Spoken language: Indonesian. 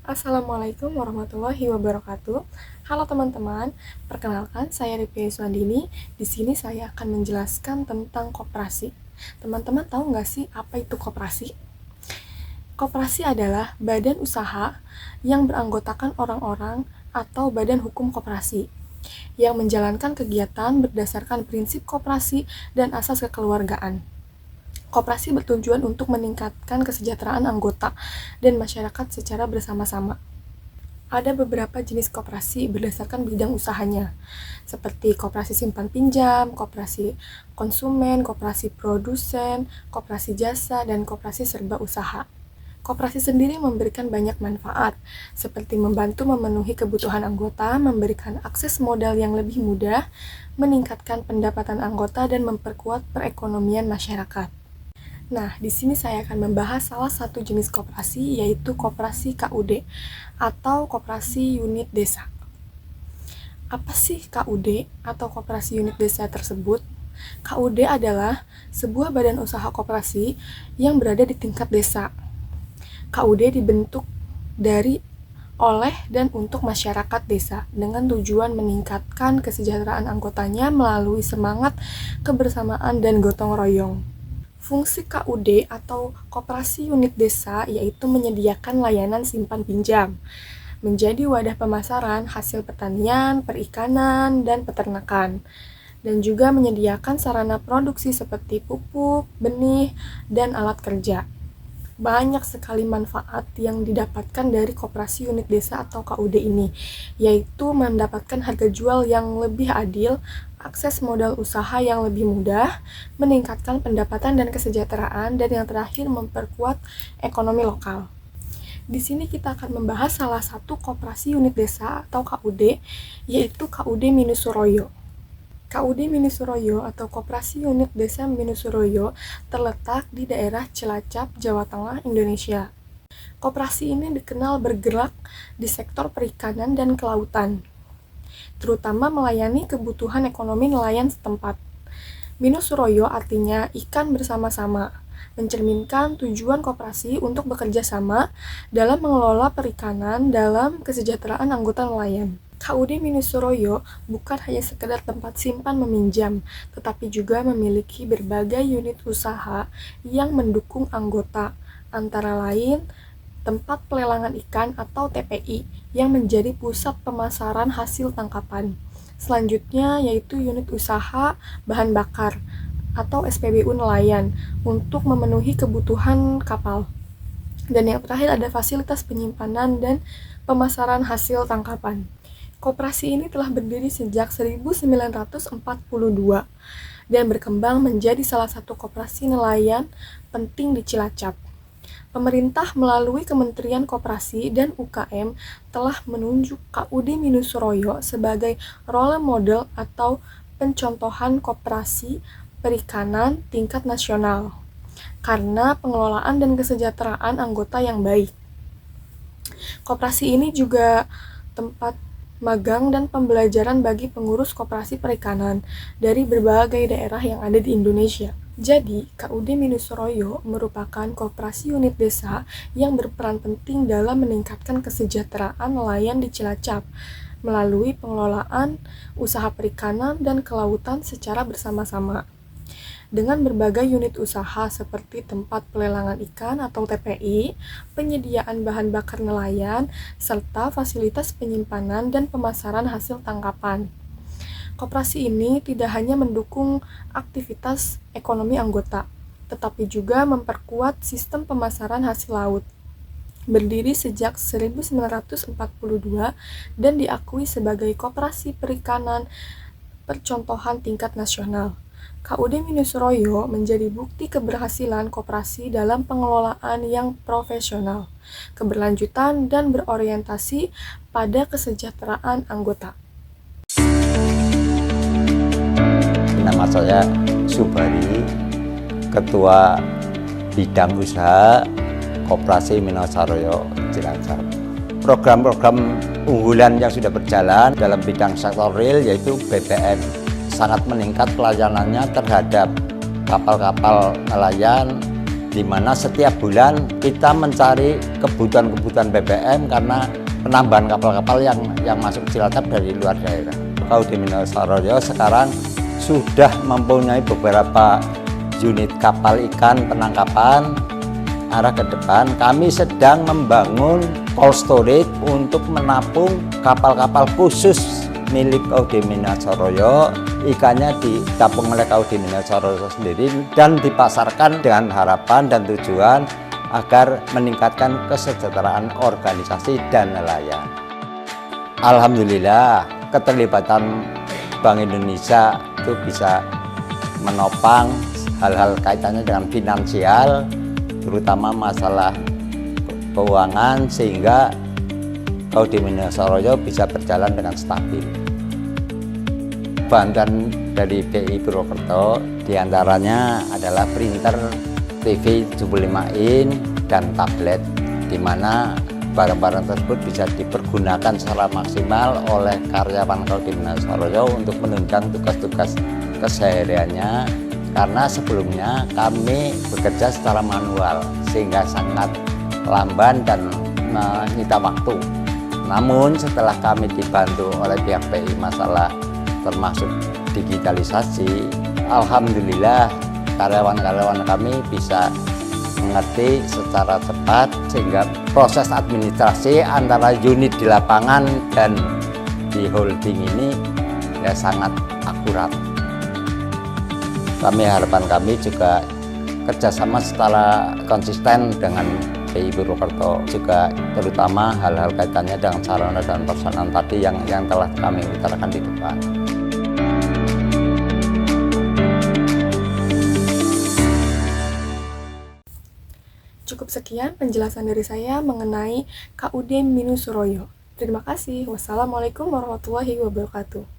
Assalamualaikum warahmatullahi wabarakatuh. Halo teman-teman, perkenalkan saya Ripia Iswandini. Di sini saya akan menjelaskan tentang koperasi. Teman-teman tahu nggak sih apa itu koperasi? Koperasi adalah badan usaha yang beranggotakan orang-orang atau badan hukum koperasi yang menjalankan kegiatan berdasarkan prinsip koperasi dan asas kekeluargaan. Koperasi bertujuan untuk meningkatkan kesejahteraan anggota dan masyarakat secara bersama-sama. Ada beberapa jenis koperasi berdasarkan bidang usahanya, seperti koperasi simpan pinjam, koperasi konsumen, koperasi produsen, koperasi jasa, dan koperasi serba usaha. Koperasi sendiri memberikan banyak manfaat, seperti membantu memenuhi kebutuhan anggota, memberikan akses modal yang lebih mudah, meningkatkan pendapatan anggota, dan memperkuat perekonomian masyarakat. Nah, di sini saya akan membahas salah satu jenis koperasi, yaitu koperasi KUD atau koperasi unit desa. Apa sih KUD atau koperasi unit desa tersebut? KUD adalah sebuah badan usaha koperasi yang berada di tingkat desa. KUD dibentuk oleh dan untuk masyarakat desa dengan tujuan meningkatkan kesejahteraan anggotanya melalui semangat kebersamaan dan gotong royong. Fungsi KUD atau koperasi unit desa yaitu menyediakan layanan simpan pinjam, menjadi wadah pemasaran hasil pertanian, perikanan, dan peternakan, dan juga menyediakan sarana produksi seperti pupuk, benih, dan alat kerja. Banyak sekali manfaat yang didapatkan dari koperasi unit desa atau KUD ini, yaitu mendapatkan harga jual yang lebih adil, akses modal usaha yang lebih mudah, meningkatkan pendapatan dan kesejahteraan, dan yang terakhir memperkuat ekonomi lokal. Di sini kita akan membahas salah satu koperasi unit desa atau KUD, yaitu KUD Minusuroyo. KUD Minusuroyo atau Koperasi Unit Desa Minusuroyo terletak di daerah Cilacap, Jawa Tengah, Indonesia. Koperasi ini dikenal bergerak di sektor perikanan dan kelautan, terutama melayani kebutuhan ekonomi nelayan setempat. Minusuroyo artinya ikan bersama-sama, mencerminkan tujuan koperasi untuk bekerja sama dalam mengelola perikanan dalam kesejahteraan anggota nelayan. KUD Minusuroyo bukan hanya sekedar tempat simpan meminjam, tetapi juga memiliki berbagai unit usaha yang mendukung anggota, antara lain tempat pelelangan ikan atau TPI yang menjadi pusat pemasaran hasil tangkapan. Selanjutnya yaitu unit usaha bahan bakar atau SPBU nelayan untuk memenuhi kebutuhan kapal. Dan yang terakhir ada fasilitas penyimpanan dan pemasaran hasil tangkapan. Koperasi ini telah berdiri sejak 1942 dan berkembang menjadi salah satu koperasi nelayan penting di Cilacap. Pemerintah melalui Kementerian Koperasi dan UKM telah menunjuk KUD Minusuroyo sebagai role model atau pencontohan koperasi perikanan tingkat nasional karena pengelolaan dan kesejahteraan anggota yang baik. Koperasi ini juga tempat magang dan pembelajaran bagi pengurus koperasi perikanan dari berbagai daerah yang ada di Indonesia. Jadi, KUD Minusuroyo merupakan koperasi unit desa yang berperan penting dalam meningkatkan kesejahteraan nelayan di Cilacap melalui pengelolaan usaha perikanan dan kelautan secara bersama-sama. Dengan berbagai unit usaha seperti tempat pelelangan ikan atau TPI, penyediaan bahan bakar nelayan, serta fasilitas penyimpanan dan pemasaran hasil tangkapan. Koperasi ini tidak hanya mendukung aktivitas ekonomi anggota, tetapi juga memperkuat sistem pemasaran hasil laut. Berdiri sejak 1942 dan diakui sebagai koperasi perikanan percontohan tingkat nasional. KUD Minusuroyo menjadi bukti keberhasilan koperasi dalam pengelolaan yang profesional, keberlanjutan, dan berorientasi pada kesejahteraan anggota. Nama saya Subari, Ketua Bidang Usaha Koperasi Minusuroyo Cilacap. Program-program unggulan yang sudah berjalan dalam bidang sektor real yaitu BBM sangat meningkat pelayanannya terhadap kapal-kapal nelayan di mana setiap bulan kita mencari kebutuhan-kebutuhan BBM karena penambahan kapal-kapal yang masuk Cilacap dari luar daerah. KUD Minahasa sekarang sudah mempunyai beberapa unit kapal ikan penangkapan. Arah ke depan kami sedang membangun cold storage untuk menampung kapal-kapal khusus milik KUD Minahasa. Ikannya ditampung oleh KUD Minahasa sendiri dan dipasarkan dengan harapan dan tujuan agar meningkatkan kesejahteraan organisasi dan nelayan. Alhamdulillah keterlibatan Bank Indonesia itu bisa menopang hal-hal kaitannya dengan finansial, terutama masalah keuangan, sehingga KUD Minahasa bisa berjalan dengan stabil. Bantuan dari BI Purwokerto diantaranya adalah printer TV 75 in dan tablet, di mana barang-barang tersebut bisa dipergunakan secara maksimal oleh karyawan KUD Minahasa untuk menunjang tugas-tugas kesehariannya, karena sebelumnya kami bekerja secara manual sehingga sangat lamban dan menyita waktu. Namun setelah kami dibantu oleh pihak BI masalah termasuk digitalisasi, alhamdulillah karyawan-karyawan kami bisa mengerti secara cepat sehingga proses administrasi antara unit di lapangan dan di holding ini ya sangat akurat. Harapan kami juga kerjasama secara konsisten dengan BI Purwokerto, juga terutama hal-hal kaitannya dengan sarana dan prasarana tadi yang telah kami utarakan di depan. Cukup sekian penjelasan dari saya mengenai KUD Minusuro. Terima kasih. Wassalamualaikum warahmatullahi wabarakatuh.